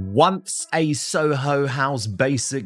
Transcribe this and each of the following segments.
Once a Soho House basic,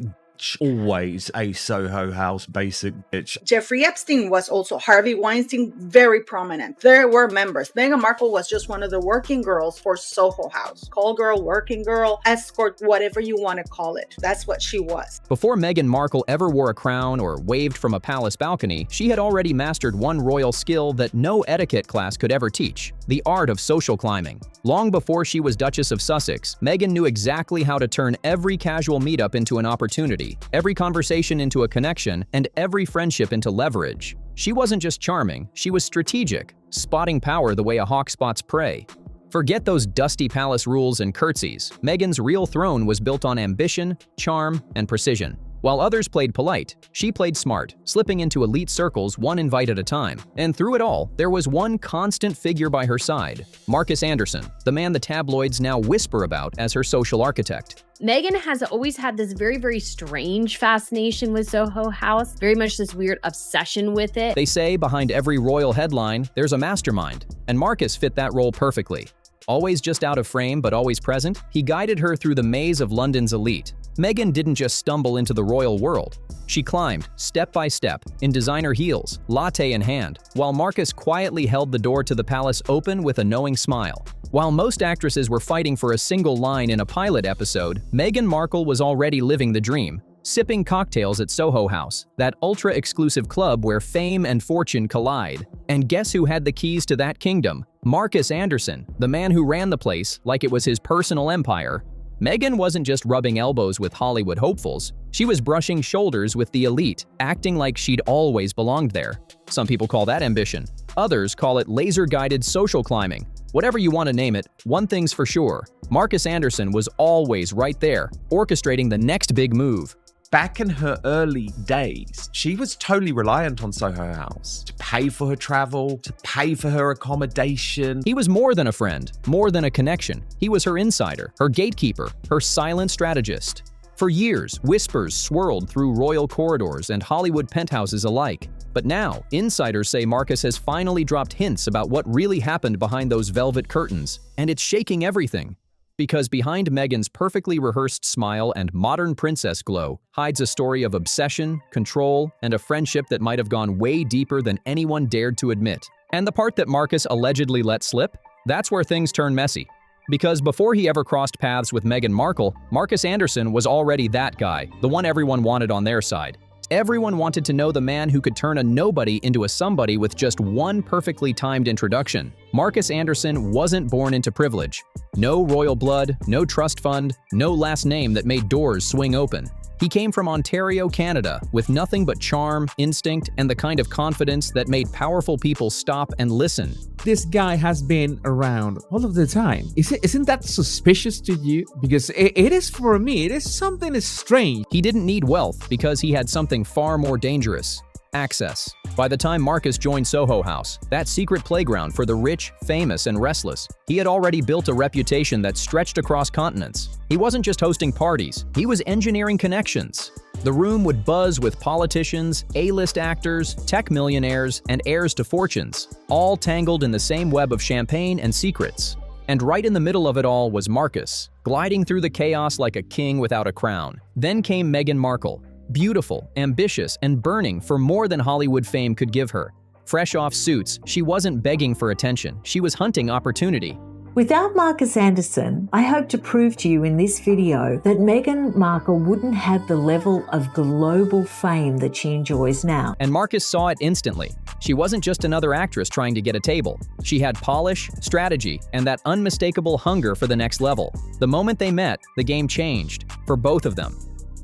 always a Soho House basic bitch. Jeffrey Epstein was also Harvey Weinstein, very prominent. There were members. Meghan Markle was just one of the working girls for Soho House. Call girl, working girl, escort, whatever you want to call it. That's what she was. Before Meghan Markle ever wore a crown or waved from a palace balcony, she had already mastered one royal skill that no etiquette class could ever teach: the art of social climbing. Long before she was Duchess of Sussex, Meghan knew exactly how to turn every casual meetup into an opportunity, every conversation into a connection, and every friendship into leverage. She wasn't just charming, she was strategic, spotting power the way a hawk spots prey. Forget those dusty palace rules and curtsies. Meghan's real throne was built on ambition, charm, and precision. While others played polite, she played smart, slipping into elite circles one invite at a time. And through it all, there was one constant figure by her side: Markus Anderson, the man the tabloids now whisper about as her social architect. Meghan has always had this very, very strange fascination with Soho House, very much this weird obsession with it. They say behind every royal headline, there's a mastermind, and Markus fit that role perfectly. Always just out of frame but always present, he guided her through the maze of London's elite. Meghan didn't just stumble into the royal world. She climbed, step by step, in designer heels, latte in hand, while Markus quietly held the door to the palace open with a knowing smile. While most actresses were fighting for a single line in a pilot episode, Meghan Markle was already living the dream, sipping cocktails at Soho House, that ultra-exclusive club where fame and fortune collide. And guess who had the keys to that kingdom? Markus Anderson, the man who ran the place like it was his personal empire. Meghan wasn't just rubbing elbows with Hollywood hopefuls, she was brushing shoulders with the elite, acting like she'd always belonged there. Some people call that ambition. Others call it laser-guided social climbing. Whatever you want to name it, one thing's for sure: Markus Anderson was always right there, orchestrating the next big move. Back in her early days, she was totally reliant on Soho House to pay for her travel, to pay for her accommodation. He was more than a friend, more than a connection. He was her insider, her gatekeeper, her silent strategist. For years, whispers swirled through royal corridors and Hollywood penthouses alike. But now, insiders say Markus has finally dropped hints about what really happened behind those velvet curtains, and it's shaking everything. Because behind Meghan's perfectly rehearsed smile and modern princess glow hides a story of obsession, control, and a friendship that might have gone way deeper than anyone dared to admit. And the part that Markus allegedly let slip? That's where things turn messy. Because before he ever crossed paths with Meghan Markle, Markus Anderson was already that guy, the one everyone wanted on their side. Everyone wanted to know the man who could turn a nobody into a somebody with just one perfectly timed introduction. Markus Anderson wasn't born into privilege. No royal blood, no trust fund, no last name that made doors swing open. He came from Ontario, Canada, with nothing but charm, instinct, and the kind of confidence that made powerful people stop and listen. This guy has been around all of the time. Isn't that suspicious to you? Because it is for me. It is something strange. He didn't need wealth because he had something far more dangerous: access. By the time Markus joined Soho House, that secret playground for the rich, famous, and restless, he had already built a reputation that stretched across continents. He wasn't just hosting parties, he was engineering connections. The room would buzz with politicians, A-list actors, tech millionaires, and heirs to fortunes, all tangled in the same web of champagne and secrets. And right in the middle of it all was Markus, gliding through the chaos like a king without a crown. Then came Meghan Markle. Beautiful, ambitious, and burning for more than Hollywood fame could give her. Fresh off Suits, she wasn't begging for attention, she was hunting opportunity. Without Markus Anderson, I hope to prove to you in this video that Meghan Markle wouldn't have the level of global fame that she enjoys now. And Markus saw it instantly. She wasn't just another actress trying to get a table. She had polish, strategy, and that unmistakable hunger for the next level. The moment they met, the game changed, for both of them.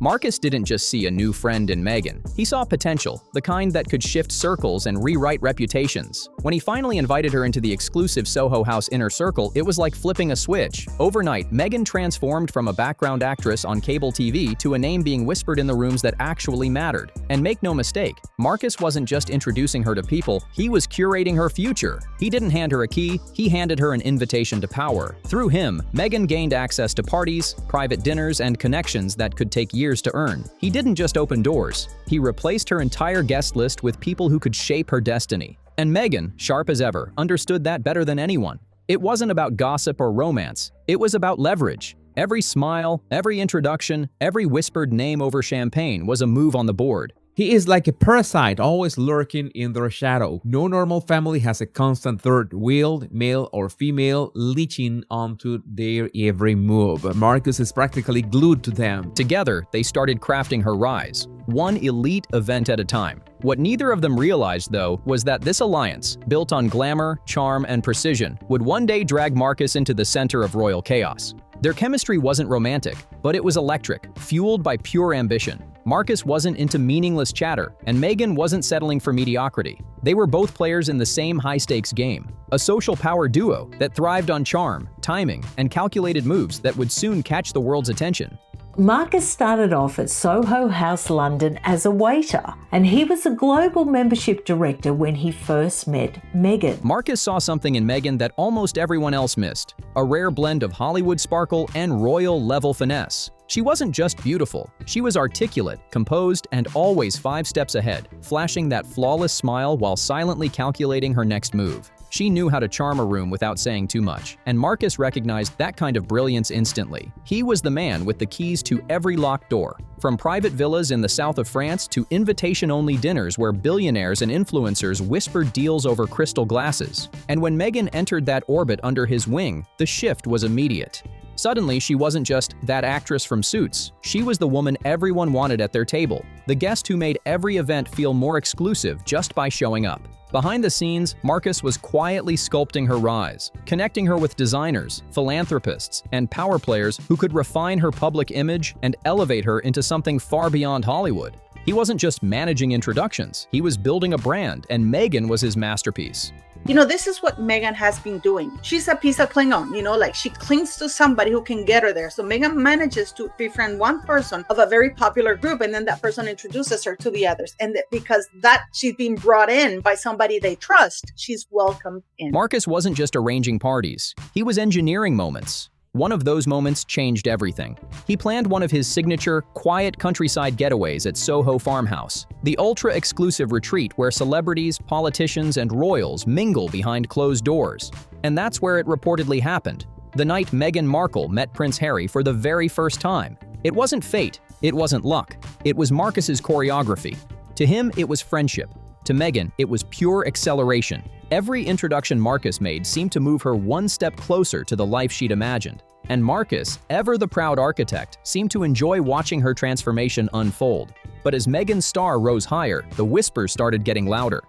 Markus didn't just see a new friend in Meghan. He saw potential, the kind that could shift circles and rewrite reputations. When he finally invited her into the exclusive Soho House inner circle, it was like flipping a switch. Overnight, Meghan transformed from a background actress on cable TV to a name being whispered in the rooms that actually mattered. And make no mistake, Markus wasn't just introducing her to people, he was curating her future. He didn't hand her a key, he handed her an invitation to power. Through him, Meghan gained access to parties, private dinners, and connections that could take years to earn. He didn't just open doors, he replaced her entire guest list with people who could shape her destiny. And Meghan, sharp as ever, understood that better than anyone. It wasn't about gossip or romance, it was about leverage. Every smile, every introduction, every whispered name over champagne was a move on the board. He is like a parasite, always lurking in their shadow. No normal family has a constant third wheel, male or female, leeching onto their every move. Markus is practically glued to them. Together, they started crafting her rise, one elite event at a time. What neither of them realized, though, was that this alliance, built on glamour, charm, and precision, would one day drag Markus into the center of royal chaos. Their chemistry wasn't romantic, but it was electric, fueled by pure ambition. Markus wasn't into meaningless chatter, and Meghan wasn't settling for mediocrity. They were both players in the same high-stakes game, a social power duo that thrived on charm, timing, and calculated moves that would soon catch the world's attention. Markus started off at Soho House, London as a waiter, and he was a global membership director when he first met Meghan. Markus saw something in Meghan that almost everyone else missed, a rare blend of Hollywood sparkle and royal-level finesse. She wasn't just beautiful, she was articulate, composed, and always 5 steps ahead, flashing that flawless smile while silently calculating her next move. She knew how to charm a room without saying too much, and Markus recognized that kind of brilliance instantly. He was the man with the keys to every locked door, from private villas in the south of France to invitation-only dinners where billionaires and influencers whispered deals over crystal glasses. And when Meghan entered that orbit under his wing, the shift was immediate. Suddenly, she wasn't just that actress from Suits. She was the woman everyone wanted at their table, the guest who made every event feel more exclusive just by showing up. Behind the scenes, Markus was quietly sculpting her rise, connecting her with designers, philanthropists, and power players who could refine her public image and elevate her into something far beyond Hollywood. He wasn't just managing introductions, he was building a brand, and Meghan was his masterpiece. You know, this is what Meghan has been doing. She's a piece of Klingon, like she clings to somebody who can get her there. So Meghan manages to befriend one person of a very popular group, and then that person introduces her to the others. And because she's being brought in by somebody they trust, she's welcomed in. Markus wasn't just arranging parties, he was engineering moments. One of those moments changed everything. He planned one of his signature, quiet countryside getaways at Soho Farmhouse, the ultra-exclusive retreat where celebrities, politicians, and royals mingle behind closed doors. And that's where it reportedly happened, the night Meghan Markle met Prince Harry for the very first time. It wasn't fate, it wasn't luck, it was Markus's choreography. To him, it was friendship. To Meghan, it was pure acceleration. Every introduction Markus made seemed to move her one step closer to the life she'd imagined. And Markus, ever the proud architect, seemed to enjoy watching her transformation unfold. But as Meghan's star rose higher, the whispers started getting louder.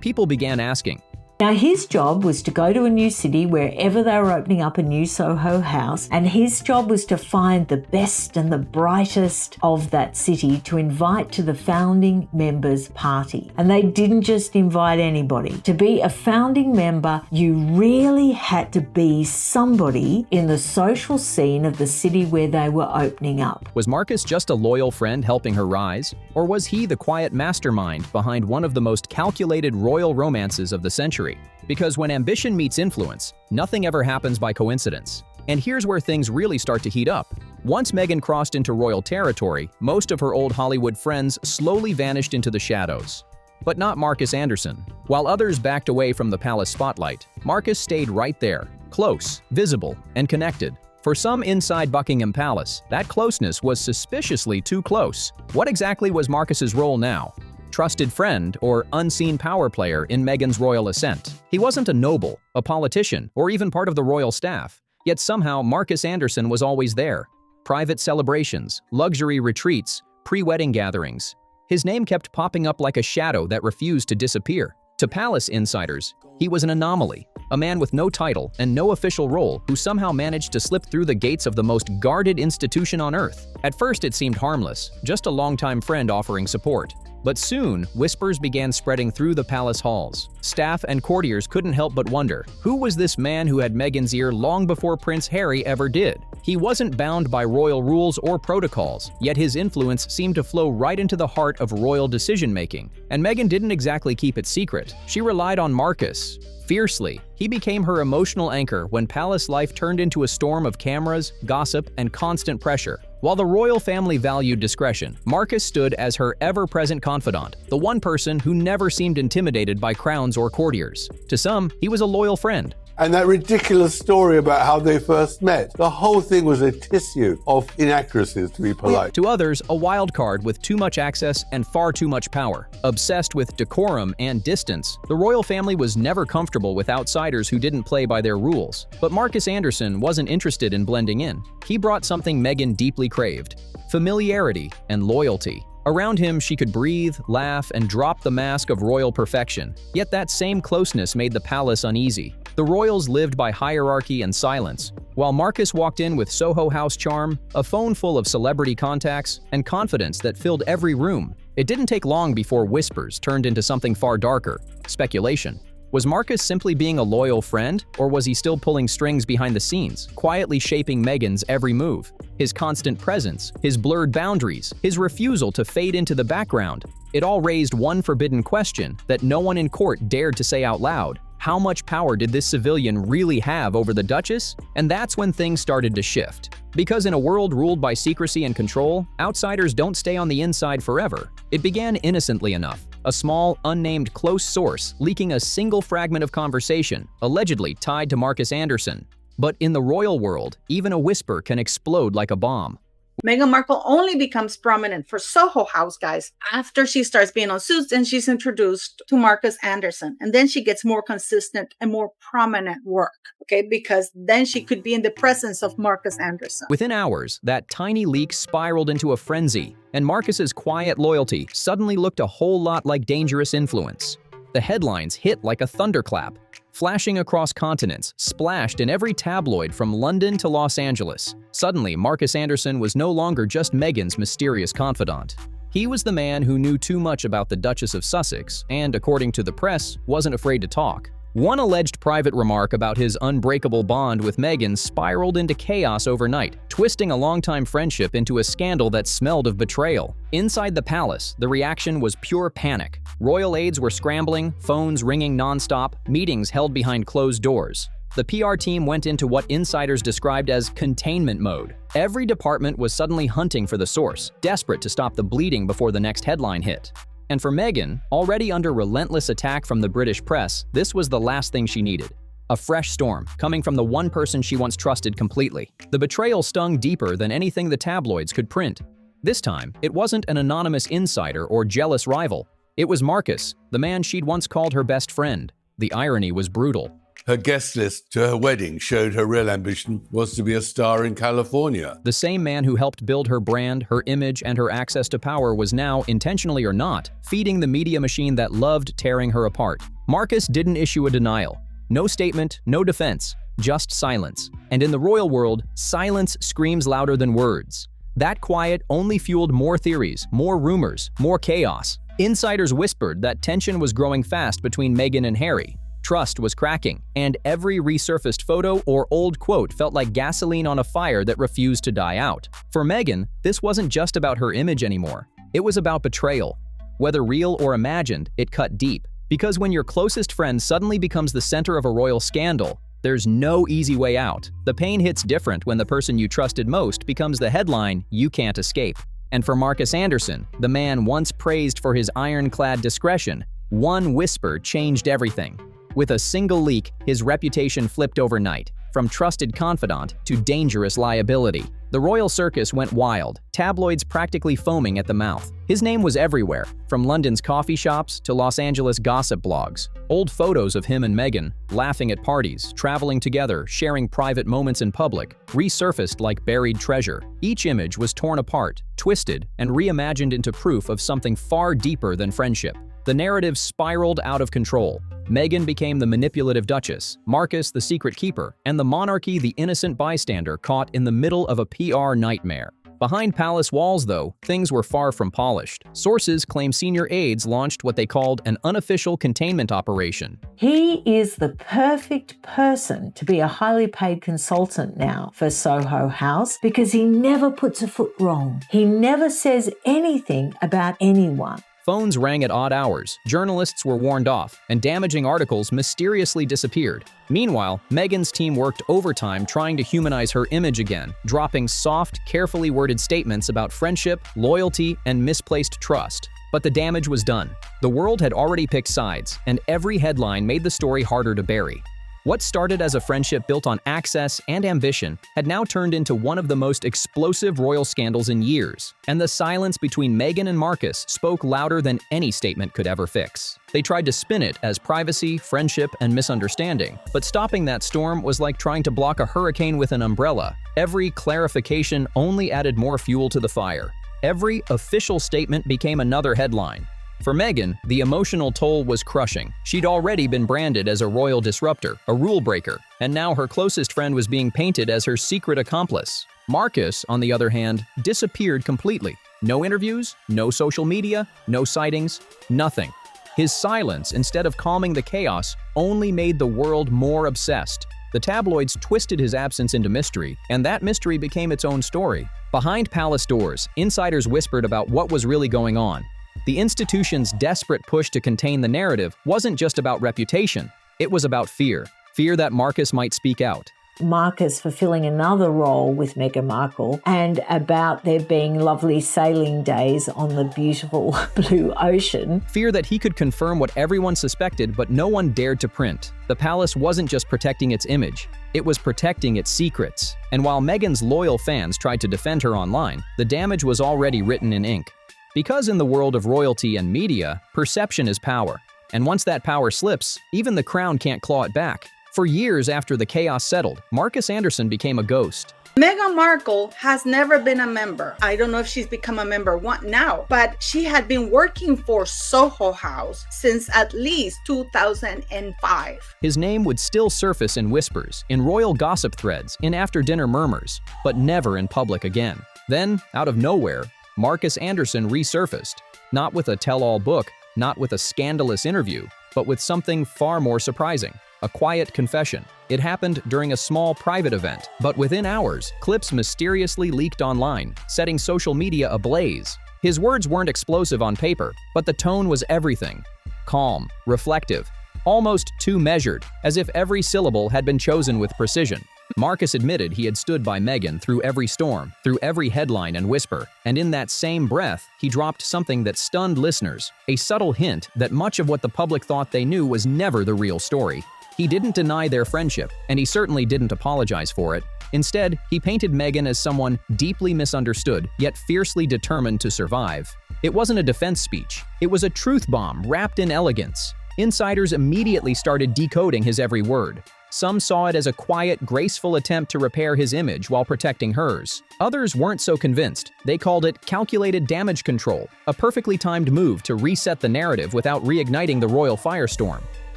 People began asking, Now, his job was to go to a new city wherever they were opening up a new Soho house, and his job was to find the best and the brightest of that city to invite to the founding members' party. And they didn't just invite anybody. To be a founding member, you really had to be somebody in the social scene of the city where they were opening up. Was Markus just a loyal friend helping her rise? Or was he the quiet mastermind behind one of the most calculated royal romances of the century? Because when ambition meets influence, nothing ever happens by coincidence. And here's where things really start to heat up. Once Meghan crossed into royal territory, most of her old Hollywood friends slowly vanished into the shadows. But not Markus Anderson. While others backed away from the palace spotlight, Markus stayed right there, close, visible, and connected. For some inside Buckingham Palace, that closeness was suspiciously too close. What exactly was Markus's role now? Trusted friend or unseen power player in Meghan's royal ascent. He wasn't a noble, a politician, or even part of the royal staff. Yet somehow Markus Anderson was always there. Private celebrations, luxury retreats, pre-wedding gatherings. His name kept popping up like a shadow that refused to disappear. To palace insiders, he was an anomaly, a man with no title and no official role who somehow managed to slip through the gates of the most guarded institution on earth. At first it seemed harmless, just a longtime friend offering support. But soon, whispers began spreading through the palace halls. Staff and courtiers couldn't help but wonder, who was this man who had Meghan's ear long before Prince Harry ever did? He wasn't bound by royal rules or protocols, yet his influence seemed to flow right into the heart of royal decision-making. And Meghan didn't exactly keep it secret. She relied on Markus fiercely. He became her emotional anchor when palace life turned into a storm of cameras, gossip, and constant pressure. While the royal family valued discretion, Markus stood as her ever-present confidant, the one person who never seemed intimidated by crowns or courtiers. To some, he was a loyal friend, And that ridiculous story about how they first met. The whole thing was a tissue of inaccuracies, to be polite. To others, a wild card with too much access and far too much power. Obsessed with decorum and distance, the royal family was never comfortable with outsiders who didn't play by their rules. But Markus Anderson wasn't interested in blending in. He brought something Meghan deeply craved: familiarity and loyalty. Around him, she could breathe, laugh, and drop the mask of royal perfection. Yet that same closeness made the palace uneasy. The royals lived by hierarchy and silence, while Markus walked in with Soho House charm, a phone full of celebrity contacts, and confidence that filled every room. It didn't take long before whispers turned into something far darker: speculation. Was Markus simply being a loyal friend, or was he still pulling strings behind the scenes, quietly shaping Meghan's every move? His constant presence, his blurred boundaries, his refusal to fade into the background, it all raised one forbidden question that no one in court dared to say out loud. How much power did this civilian really have over the Duchess? And that's when things started to shift. Because in a world ruled by secrecy and control, outsiders don't stay on the inside forever. It began innocently enough. A small, unnamed close source leaking a single fragment of conversation, allegedly tied to Markus Anderson. But in the royal world, even a whisper can explode like a bomb. Meghan Markle only becomes prominent for Soho House, guys, after she starts being on Suits and she's introduced to Markus Anderson. And then she gets more consistent and more prominent work, okay? Because then she could be in the presence of Markus Anderson. Within hours, that tiny leak spiraled into a frenzy, and Markus's quiet loyalty suddenly looked a whole lot like dangerous influence. The headlines hit like a thunderclap, flashing across continents, splashed in every tabloid from London to Los Angeles. Suddenly, Markus Anderson was no longer just Meghan's mysterious confidant. He was the man who knew too much about the Duchess of Sussex and, according to the press, wasn't afraid to talk. One alleged private remark about his unbreakable bond with Meghan spiraled into chaos overnight, twisting a longtime friendship into a scandal that smelled of betrayal. Inside the palace, the reaction was pure panic. Royal aides were scrambling, phones ringing nonstop, meetings held behind closed doors. The PR team went into what insiders described as containment mode. Every department was suddenly hunting for the source, desperate to stop the bleeding before the next headline hit. And for Meghan, already under relentless attack from the British press, this was the last thing she needed. A fresh storm, coming from the one person she once trusted completely. The betrayal stung deeper than anything the tabloids could print. This time, it wasn't an anonymous insider or jealous rival. It was Markus, the man she'd once called her best friend. The irony was brutal. Her guest list to her wedding showed her real ambition was to be a star in California. The same man who helped build her brand, her image, and her access to power was now, intentionally or not, feeding the media machine that loved tearing her apart. Markus didn't issue a denial. No statement, no defense, just silence. And in the royal world, silence screams louder than words. That quiet only fueled more theories, more rumors, more chaos. Insiders whispered that tension was growing fast between Meghan and Harry. Trust was cracking, and every resurfaced photo or old quote felt like gasoline on a fire that refused to die out. For Meghan, this wasn't just about her image anymore. It was about betrayal. Whether real or imagined, it cut deep. Because when your closest friend suddenly becomes the center of a royal scandal, there's no easy way out. The pain hits different when the person you trusted most becomes the headline you can't escape. And for Markus Anderson, the man once praised for his ironclad discretion, one whisper changed everything. With a single leak, his reputation flipped overnight, from trusted confidant to dangerous liability. The royal circus went wild, tabloids practically foaming at the mouth. His name was everywhere, from London's coffee shops to Los Angeles gossip blogs. Old photos of him and Meghan, laughing at parties, traveling together, sharing private moments in public, resurfaced like buried treasure. Each image was torn apart, twisted, and reimagined into proof of something far deeper than friendship. The narrative spiraled out of control. Meghan became the manipulative duchess, Markus the secret keeper, and the monarchy the innocent bystander caught in the middle of a PR nightmare. Behind palace walls, though, things were far from polished. Sources claim senior aides launched what they called an unofficial containment operation. He is the perfect person to be a highly paid consultant now for Soho House because he never puts a foot wrong. He never says anything about anyone. Phones rang at odd hours, journalists were warned off, and damaging articles mysteriously disappeared. Meanwhile, Meghan's team worked overtime trying to humanize her image again, dropping soft, carefully worded statements about friendship, loyalty, and misplaced trust. But the damage was done. The world had already picked sides, and every headline made the story harder to bury. What started as a friendship built on access and ambition had now turned into one of the most explosive royal scandals in years, and the silence between Meghan and Markus spoke louder than any statement could ever fix. They tried to spin it as privacy, friendship, and misunderstanding, but stopping that storm was like trying to block a hurricane with an umbrella. Every clarification only added more fuel to the fire. Every official statement became another headline. For Meghan, the emotional toll was crushing. She'd already been branded as a royal disruptor, a rule breaker, and now her closest friend was being painted as her secret accomplice. Markus, on the other hand, disappeared completely. No interviews, no social media, no sightings, nothing. His silence, instead of calming the chaos, only made the world more obsessed. The tabloids twisted his absence into mystery, and that mystery became its own story. Behind palace doors, insiders whispered about what was really going on. The institution's desperate push to contain the narrative wasn't just about reputation, it was about fear. Fear that Markus might speak out. Markus fulfilling another role with Meghan Markle, and about there being lovely sailing days on the beautiful blue ocean. Fear that he could confirm what everyone suspected but no one dared to print. The palace wasn't just protecting its image, it was protecting its secrets. And while Meghan's loyal fans tried to defend her online, the damage was already written in ink. Because in the world of royalty and media, perception is power. And once that power slips, even the crown can't claw it back. For years after the chaos settled, Markus Anderson became a ghost. Meghan Markle has never been a member. I don't know if she's become a member now, but she had been working for Soho House since at least 2005. His name would still surface in whispers, in royal gossip threads, in after-dinner murmurs, but never in public again. Then, out of nowhere, Markus Anderson resurfaced, not with a tell-all book, not with a scandalous interview, but with something far more surprising. A quiet confession. It happened during a small private event, but within hours, clips mysteriously leaked online, setting social media ablaze. His words weren't explosive on paper, but the tone was everything. Calm, reflective, almost too measured, as if every syllable had been chosen with precision. Markus admitted he had stood by Meghan through every storm, through every headline and whisper, and in that same breath, he dropped something that stunned listeners, a subtle hint that much of what the public thought they knew was never the real story. He didn't deny their friendship, and he certainly didn't apologize for it. Instead, he painted Meghan as someone deeply misunderstood, yet fiercely determined to survive. It wasn't a defense speech. It was a truth bomb wrapped in elegance. Insiders immediately started decoding his every word. Some saw it as a quiet, graceful attempt to repair his image while protecting hers. Others weren't so convinced. They called it calculated damage control, a perfectly timed move to reset the narrative without reigniting the royal firestorm.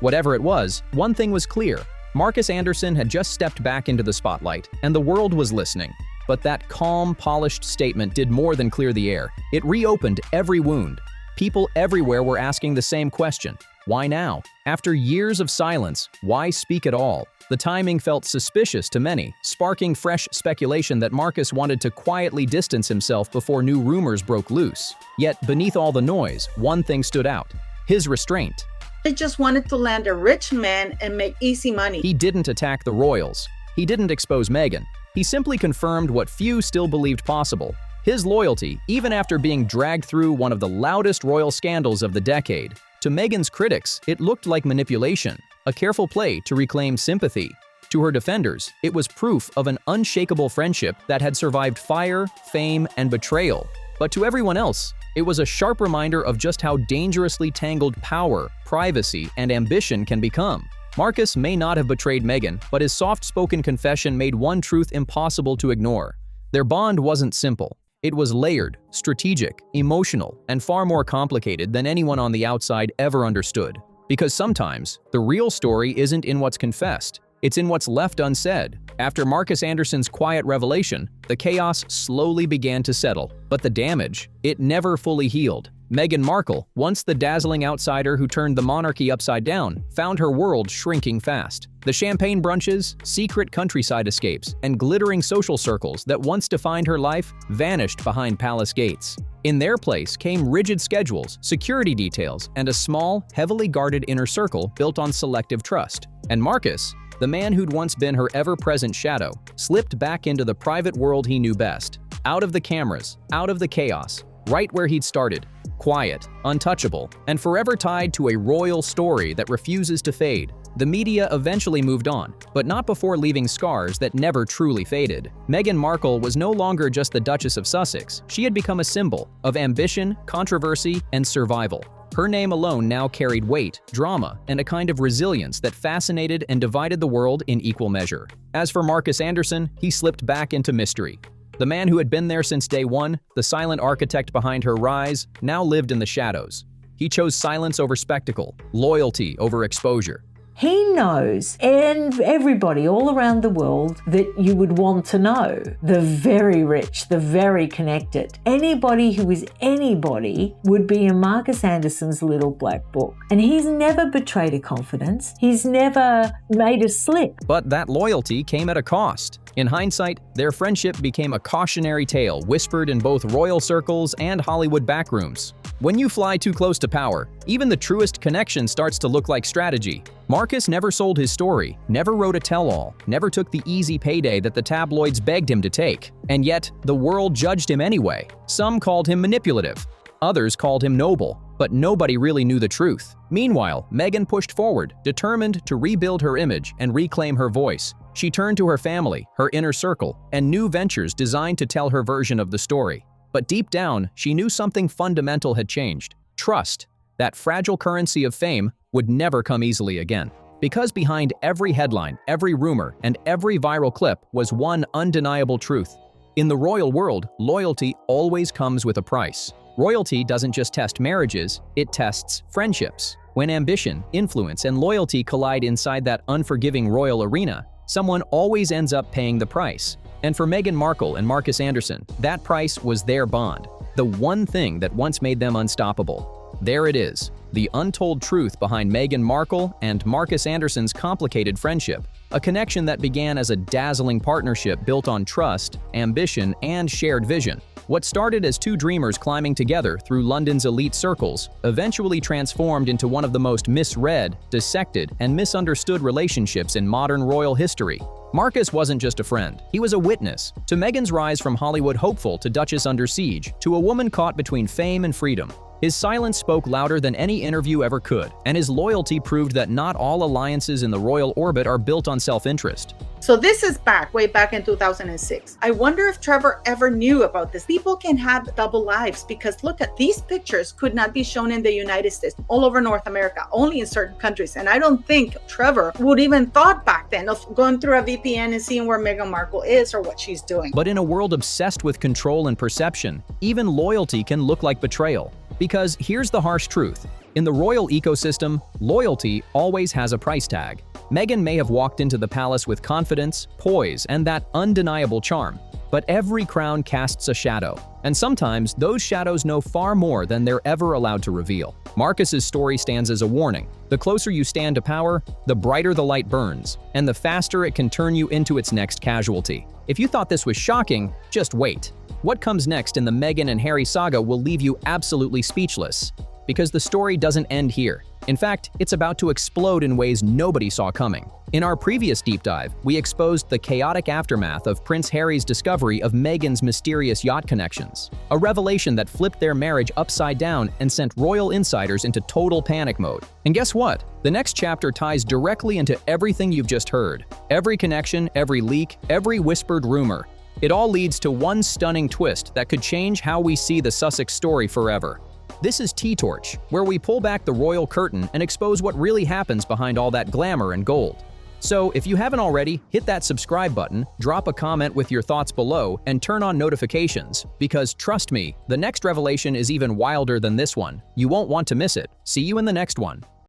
Whatever it was, one thing was clear. Markus Anderson had just stepped back into the spotlight, and the world was listening. But that calm, polished statement did more than clear the air. It reopened every wound. People everywhere were asking the same question. Why now? After years of silence, why speak at all? The timing felt suspicious to many, sparking fresh speculation that Markus wanted to quietly distance himself before new rumors broke loose. Yet, beneath all the noise, one thing stood out: his restraint. He just wanted to land a rich man and make easy money. He didn't attack the royals. He didn't expose Meghan. He simply confirmed what few still believed possible: his loyalty, even after being dragged through one of the loudest royal scandals of the decade. To Meghan's critics, it looked like manipulation, a careful play to reclaim sympathy. To her defenders, it was proof of an unshakable friendship that had survived fire, fame, and betrayal. But to everyone else, it was a sharp reminder of just how dangerously tangled power, privacy, and ambition can become. Markus may not have betrayed Meghan, but his soft-spoken confession made one truth impossible to ignore. Their bond wasn't simple. It was layered, strategic, emotional, and far more complicated than anyone on the outside ever understood. Because sometimes, the real story isn't in what's confessed, it's in what's left unsaid. After Markus Anderson's quiet revelation, the chaos slowly began to settle. But the damage, it never fully healed. Meghan Markle, once the dazzling outsider who turned the monarchy upside down, found her world shrinking fast. The champagne brunches, secret countryside escapes, and glittering social circles that once defined her life vanished behind palace gates. In their place came rigid schedules, security details, and a small, heavily guarded inner circle built on selective trust. And Markus, the man who'd once been her ever-present shadow, slipped back into the private world he knew best. Out of the cameras, out of the chaos, right where he'd started. Quiet, untouchable, and forever tied to a royal story that refuses to fade. The media eventually moved on, but not before leaving scars that never truly faded. Meghan Markle was no longer just the Duchess of Sussex. She had become a symbol of ambition, controversy, and survival. Her name alone now carried weight, drama, and a kind of resilience that fascinated and divided the world in equal measure. As for Markus Anderson, he slipped back into mystery. The man who had been there since day one, the silent architect behind her rise, now lived in the shadows. He chose silence over spectacle, loyalty over exposure. He knows, and everybody all around the world, that you would want to know. The very rich, the very connected. Anybody who is anybody would be in Markus Anderson's little black book. And he's never betrayed a confidence. He's never made a slip. But that loyalty came at a cost. In hindsight, their friendship became a cautionary tale whispered in both royal circles and Hollywood backrooms. When you fly too close to power, even the truest connection starts to look like strategy. Markus never sold his story, never wrote a tell-all, never took the easy payday that the tabloids begged him to take. And yet, the world judged him anyway. Some called him manipulative. Others called him noble. But nobody really knew the truth. Meanwhile, Meghan pushed forward, determined to rebuild her image and reclaim her voice. She turned to her family, her inner circle, and new ventures designed to tell her version of the story. But deep down, she knew something fundamental had changed. Trust. That fragile currency of fame would never come easily again. Because behind every headline, every rumor, and every viral clip was one undeniable truth. In the royal world, loyalty always comes with a price. Royalty doesn't just test marriages, it tests friendships. When ambition, influence, and loyalty collide inside that unforgiving royal arena, someone always ends up paying the price. And for Meghan Markle and Markus Anderson, that price was their bond, the one thing that once made them unstoppable. There it is, the untold truth behind Meghan Markle and Markus Anderson's complicated friendship, a connection that began as a dazzling partnership built on trust, ambition, and shared vision. What started as two dreamers climbing together through London's elite circles eventually transformed into one of the most misread, dissected, and misunderstood relationships in modern royal history. Markus wasn't just a friend, he was a witness to Meghan's rise from Hollywood hopeful to Duchess under siege, to a woman caught between fame and freedom. His silence spoke louder than any interview ever could, and his loyalty proved that not all alliances in the royal orbit are built on self-interest. So this is way back in 2006. I wonder if Trevor ever knew about this. People can have double lives because look at these pictures could not be shown in the United States, all over North America, only in certain countries. And I don't think Trevor would even thought back then of going through a VPN and seeing where Meghan Markle is or what she's doing. But in a world obsessed with control and perception, even loyalty can look like betrayal. Because here's the harsh truth. In the royal ecosystem, loyalty always has a price tag. Meghan may have walked into the palace with confidence, poise, and that undeniable charm. But every crown casts a shadow, and sometimes those shadows know far more than they're ever allowed to reveal. Markus's story stands as a warning. The closer you stand to power, the brighter the light burns, and the faster it can turn you into its next casualty. If you thought this was shocking, just wait. What comes next in the Meghan and Harry saga will leave you absolutely speechless. Because the story doesn't end here. In fact, it's about to explode in ways nobody saw coming. In our previous deep dive, we exposed the chaotic aftermath of Prince Harry's discovery of Meghan's mysterious yacht connections, a revelation that flipped their marriage upside down and sent royal insiders into total panic mode. And guess what? The next chapter ties directly into everything you've just heard. Every connection, every leak, every whispered rumor. It all leads to one stunning twist that could change how we see the Sussex story forever. This is T-Torch, where we pull back the royal curtain and expose what really happens behind all that glamour and gold. So if you haven't already, hit that subscribe button, drop a comment with your thoughts below, and turn on notifications, because trust me, the next revelation is even wilder than this one. You won't want to miss it. See you in the next one.